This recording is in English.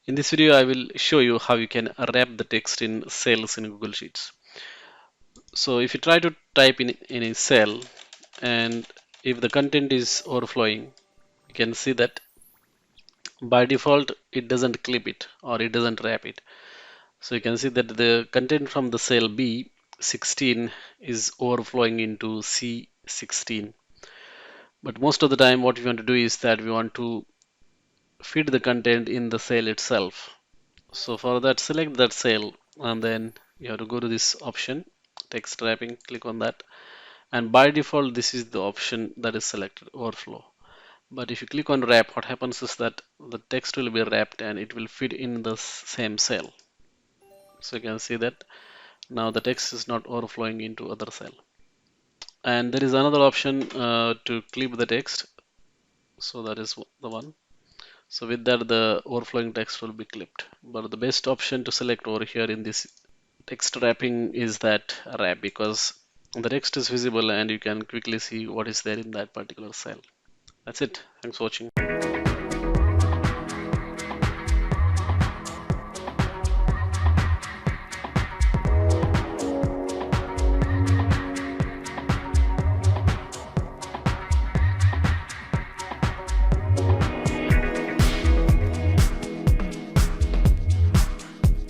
In this video, I will show you how you can wrap the text in cells in Google Sheets. So if you try to type in a cell and if the content is overflowing, you can see that by default it doesn't clip it or it doesn't wrap it. So you can see that the content from the cell B16 is overflowing into C16. But most of the time what we want to do is that we want to fit the content in the cell itself. So for that, select that cell and then you have to go to this option, text wrapping, click on that. And by default, this is the option that is selected, overflow. But if you click on wrap, what happens is that the text will be wrapped and it will fit in the same cell. So you can see that now the text is not overflowing into other cell. And there is another option to clip the text. So that is the one. So with that, the overflowing text will be clipped. But the best option to select over here in this text wrapping is that wrap, because the text is visible and you can quickly see what is there in that particular cell. That's it. Thanks for watching.